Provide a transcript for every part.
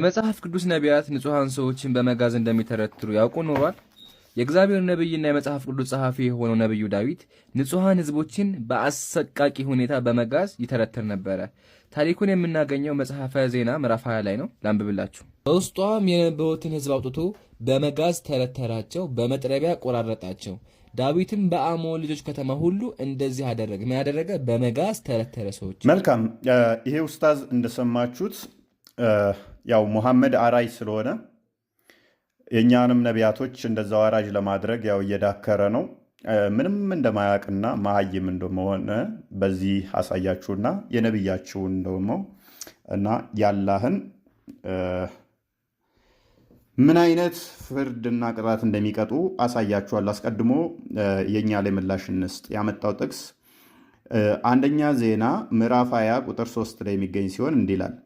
መጽሐፍ ቅዱስ ነቢያት ንጹሐን ሰዎችን በመጋዝ እንደሚተረትሩ ያውቁ ኖሯል። የእግዚአብሔር ነቢይና የመጽሐፍ ቅዱስ ጸሐፊ የሆነው ነቢዩ ዳዊት ንጹሐን ሕዝቦችን በአሰቃቂ ሁኔታ በመጋዝ ይተረትር ነበረ። ታሪኩን የምናገኘው መጽሐፈ ዜና ምዕራፍ 20 ላይ ነው። ላንብብላችሁ። በውስጧም የነበሩትን ሕዝብ አውጥቶ በመጋዝ ተረተራቸው፣ በመጥረቢያ ቆራረጣቸው። ዳዊትም በአሞን ልጆች ከተማ ሁሉ እንደዚህ አደረገ። ምን ያደረገ? በመጋዝ ተረተረ ሰዎች። መልካም። ይሄ ኡስታዝ እንደሰማችሁት ያው ሙሐመድ አራጅ ስለሆነ የእኛንም ነቢያቶች እንደዛው አራጅ ለማድረግ ያው እየዳከረ ነው። ምንም እንደማያውቅና መሀይም እንደመሆነ በዚህ አሳያችሁና የነቢያችሁን ደግሞ እና ያላህን ምን አይነት ፍርድና ቅጣት እንደሚቀጡ አሳያችኋል። አስቀድሞ የእኛ ላይ ምላሽ እንስጥ። ያመጣው ጥቅስ አንደኛ ዜና ምዕራፍ 20 ቁጥር 3 ላይ የሚገኝ ሲሆን እንዲህ ይላል፣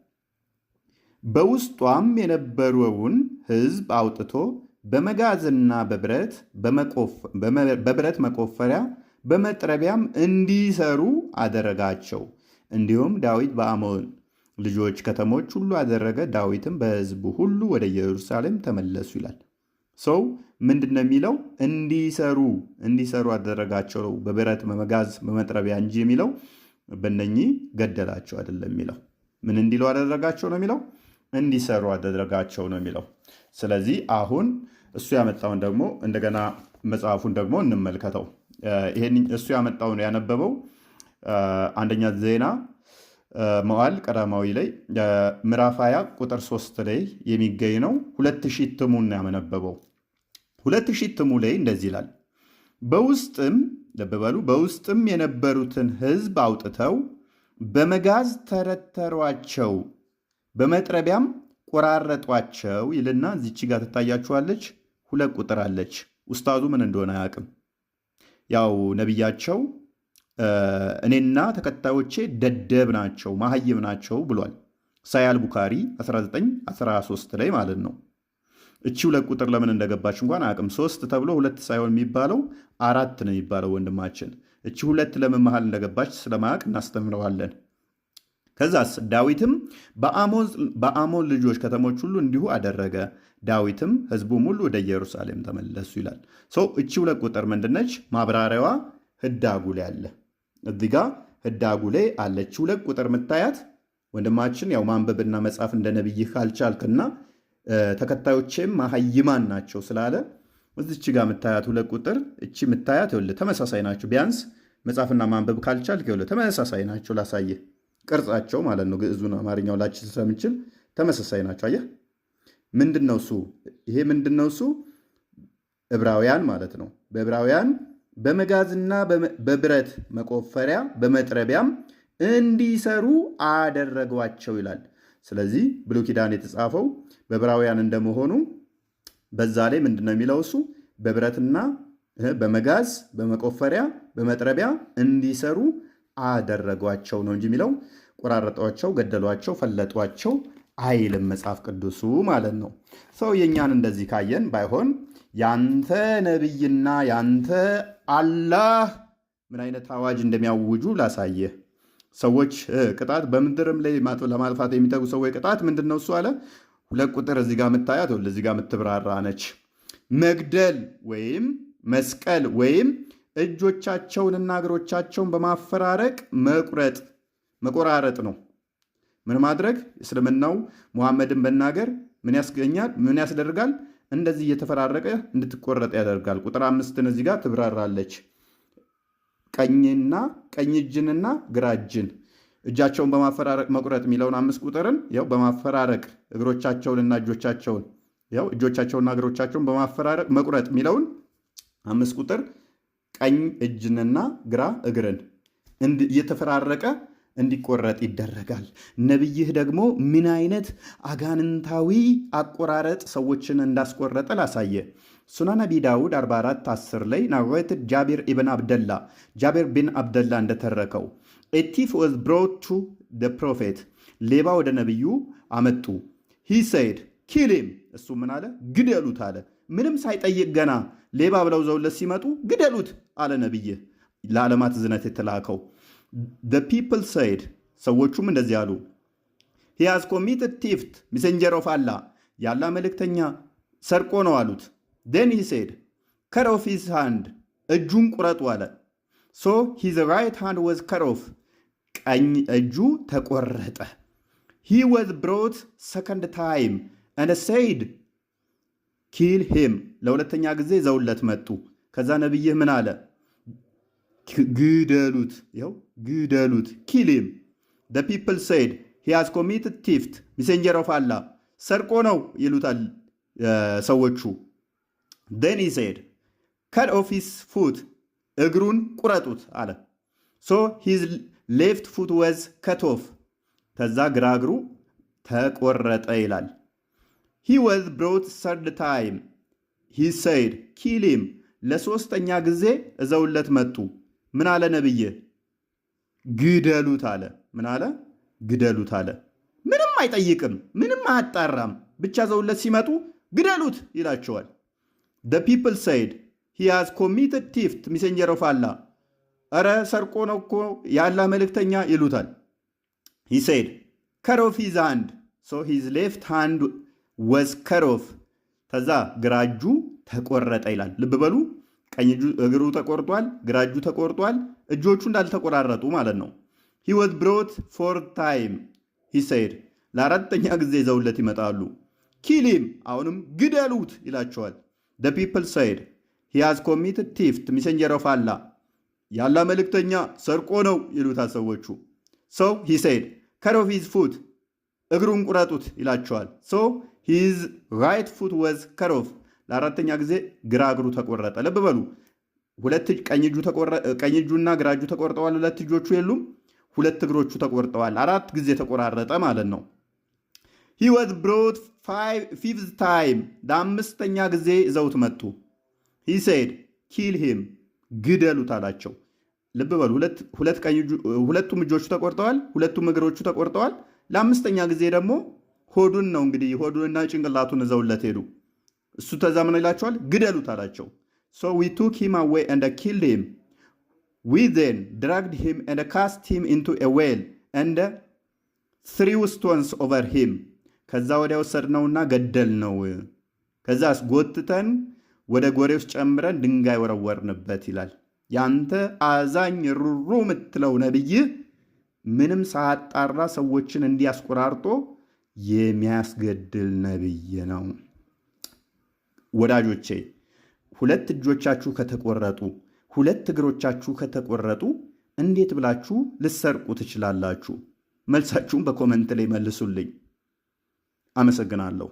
በውስጧም የነበረውን ሕዝብ አውጥቶ በመጋዝና በብረት መቆፈሪያ በመጥረቢያም እንዲሰሩ አደረጋቸው። እንዲሁም ዳዊት በአሞን ልጆች ከተሞች ሁሉ አደረገ። ዳዊትም በሕዝቡ ሁሉ ወደ ኢየሩሳሌም ተመለሱ ይላል። ሰው ምንድን ነው የሚለው? እንዲሰሩ አደረጋቸው። በብረት በመጋዝ በመጥረቢያ እንጂ የሚለው በእነኚህ ገደላቸው አይደለም የሚለው። ምን እንዲሉ አደረጋቸው ነው የሚለው? እንዲሰሩ አደረጋቸው ነው የሚለው። ስለዚህ አሁን እሱ ያመጣውን ደግሞ እንደገና መጽሐፉን ደግሞ እንመልከተው። ይሄን እሱ ያመጣውን ያነበበው አንደኛ ዜና መዋዕል ቀዳማዊ ላይ ምዕራፍ 20 ቁጥር 3 ላይ የሚገኝ ነው። 2000 እትሙን ያመነበበው 2000 እትሙ ላይ እንደዚህ ይላል፣ በውስጥም ለበበሉ በውስጥም የነበሩትን ሕዝብ አውጥተው በመጋዝ ተረተሯቸው፣ በመጥረቢያም ቆራረጧቸው ይልና እዚች ጋር ትታያችኋለች። 2 ቁጥር አለች። ኡስታዙ ምን እንደሆነ አያውቅም። ያው ነቢያቸው እኔና ተከታዮቼ ደደብ ናቸው መሀይም ናቸው ብሏል። ሳያል ቡካሪ 1913 ላይ ማለት ነው። እቺ 2 ቁጥር ለምን እንደገባች እንኳን አያውቅም። 3 ተብሎ 2 ሳይሆን የሚባለው 4 ነው የሚባለው ወንድማችን። እቺ 2 ለምን መሃል እንደገባች ስለማያውቅ እናስተምረዋለን። ከዛስ ዳዊትም በአሞን ልጆች ከተሞች ሁሉ እንዲሁ አደረገ። ዳዊትም ሕዝቡም ሁሉ ወደ ኢየሩሳሌም ተመለሱ ይላል። እቺ 2 ቁጥር ምንድነች? ማብራሪያዋ ህዳጉ ላይ አለ። እዚህ ጋ ህዳጉ ላይ አለች 2 ቁጥር ምታያት ወንድማችን። ያው ማንበብና መጻፍ እንደ ነብይህ ካልቻልክና ተከታዮቼም መሀይማን ናቸው ስላለ እዚች ጋ ምታያት 2 ቁጥር እቺ ምታያት ይኸውልህ ተመሳሳይ ናቸው። ቢያንስ መጻፍና ማንበብ ካልቻልክ ይኸውልህ ተመሳሳይ ናቸው። ላሳየህ ቅርጻቸው ማለት ነው። ግዕዙን አማርኛው ላችን ስለምችል ተመሳሳይ ናቸው። አየህ ምንድነው እሱ? ይሄ ምንድነው እሱ? ዕብራውያን ማለት ነው። በዕብራውያን በመጋዝና በብረት መቆፈሪያ በመጥረቢያም እንዲሰሩ አደረጓቸው ይላል። ስለዚህ ብሉይ ኪዳን የተጻፈው በዕብራውያን እንደመሆኑ በዛ ላይ ምንድነው የሚለው እሱ? በብረትና በመጋዝ በመቆፈሪያ በመጥረቢያ እንዲሰሩ አደረጓቸው ነው እንጂ የሚለው ቆራረጧቸው፣ ገደሏቸው፣ ፈለጧቸው አይልም መጽሐፍ ቅዱሱ ማለት ነው። ሰው የእኛን እንደዚህ ካየን ባይሆን ያንተ ነቢይና ያንተ አላህ ምን አይነት አዋጅ እንደሚያውጁ ላሳየህ። ሰዎች ቅጣት በምድርም ላይ ለማጥፋት የሚተጉ ሰዎች ቅጣት ምንድን ነው እሱ አለ። 2 ቁጥር እዚህ ጋር የምታያት እዚህ ጋር የምትብራራ ነች። መግደል ወይም መስቀል ወይም እጆቻቸውንና እግሮቻቸውን በማፈራረቅ መቆራረጥ ነው። ምን ማድረግ? እስልምናው ሙሐመድን በናገር ምን ያስገኛል? ምን ያስደርጋል? እንደዚህ እየተፈራረቀ እንድትቆረጥ ያደርጋል። ቁጥር 5 እዚህ ጋር ትብራራለች። ቀኝ እጅንና ግራ እጅን እጃቸውን በማፈራረቅ መቁረጥ የሚለውን 5 ቁጥርን ያው በማፈራረቅ እግሮቻቸውንና እጆቻቸውን ያው እጆቻቸውንና እግሮቻቸውን በማፈራረቅ መቁረጥ የሚለውን 5 ቁጥር ቀኝ እጅንና ግራ እግርን እየተፈራረቀ እንዲቆረጥ ይደረጋል። ነቢይህ ደግሞ ምን አይነት አጋንንታዊ አቆራረጥ ሰዎችን እንዳስቆረጠ ላሳየ። ሱናን አቢ ዳውድ 44:10 ላይ ናሬትድ ጃቢር ቢን አብደላ እንደተረከው a thief was brought to the prophet ሌባ ወደ ነቢዩ አመጡ። he said kill him እሱ ምን አለ? ግደሉት አለ። ምንም ሳይጠይቅ ገና ሌባ ብለው ዘውለት ሲመጡ ግደሉት አለ ነቢይህ። ለዓለማት ዝነት የተላከው the people said ሰዎቹም እንደዚህ አሉ he has committed theft, messenger of Allah. ያላ መልእክተኛ ሰርቆ ነው አሉት። then he said, cut off his hand, እጁን ቁረጡ አለ። so his right hand was cut off, ቀኝ እጁ ተቆረጠ። he was brought second time and said, kill him. ለሁለተኛ ጊዜ ዘውለት መጡ። ከዛ ነብይህ ምን አለ? ግደሉት። ይኸው ግደሉት። kill him. the people said, he has committed theft, messenger of Allah. ሰርቆ ነው ይሉታል ሰዎቹ። then he said, cut off his foot, እግሩን ቁረጡት አለ። so his left foot was cut off, ከዛ ግራ እግሩ ተቆረጠ ይላል። he was brought third time, he said, kill him. ለሶስተኛ ጊዜ እዘውለት መጡ። ምን አለ ነብይ? ግደሉት አለ። ምን አለ? ግደሉት አለ። ምንም አይጠይቅም፣ ምንም አያጣራም። ብቻ ዘውለት ሲመጡ ግደሉት ይላቸዋል። the people said, he has committed theft, messenger of Allah. አረ ሰርቆ ነው እኮ ያላ መልእክተኛ ይሉታል። he said, cut off his hand, so his left hand was cut off. ከዛ ግራ እጁ ተቆረጠ ይላል። ልብ በሉ፣ ቀኝ እግሩ ተቆርጧል፣ ግራ እጁ ተቆርጧል። እጆቹ እንዳልተቆራረጡ ማለት ነው። he was brought fourth time, he said, ለአራተኛ ጊዜ ይዘውለት ይመጣሉ። kill him, አሁንም ግደሉት ይላቸዋል። the people said, he has committed theft, messenger of Allah. ያላ መልእክተኛ ሰርቆ ነው ይሉታል ሰዎቹ። so he said, cut off his foot, እግሩን ቁረጡት ይላቸዋል። so his right foot was cut off. ለአራተኛ ጊዜ ግራ እግሩ ተቆረጠ። ልብ በሉ፣ ቀኝ እጁና ግራ እጁ ተቆርጠዋል። ሁለት እጆቹ የሉም፣ ሁለት እግሮቹ ተቆርጠዋል። አራት ጊዜ ተቆራረጠ ማለት ነው። he was brought fifth time, ለአምስተኛ ጊዜ ይዘውት መጡ። he said, kill him, ግደሉት አላቸው። ልብ በሉ፣ ሁለቱም እጆቹ ተቆርጠዋል፣ ሁለቱም እግሮቹ ተቆርጠዋል። ለአምስተኛ ጊዜ ደግሞ ሆዱን ነው እንግዲህ ሆዱንና ጭንቅላቱን ይዘውለት ሄዱ። እሱ ተዛምን ይላቸዋል፣ ግደሉት አላቸው። so we took him away and killed him. we then dragged him and cast him into a well and threw stones over him. ከዛ ወዲያ ወሰድነውና ገደልነው። ከዛ አስጎትተን ወደ ጎሬ ውስጥ ጨምረን ድንጋይ ወረወርንበት ይላል። ያንተ አዛኝ ሩሩ ምትለው ነብይ ምንም ሳያጣራ ሰዎችን እንዲያስቆራርጦ የሚያስገድል ነብይ ነው። ወዳጆቼ፣ ሁለት እጆቻችሁ ከተቆረጡ፣ ሁለት እግሮቻችሁ ከተቆረጡ እንዴት ብላችሁ ልትሰርቁ ትችላላችሁ? መልሳችሁን በኮመንት ላይ መልሱልኝ። አመሰግናለሁ።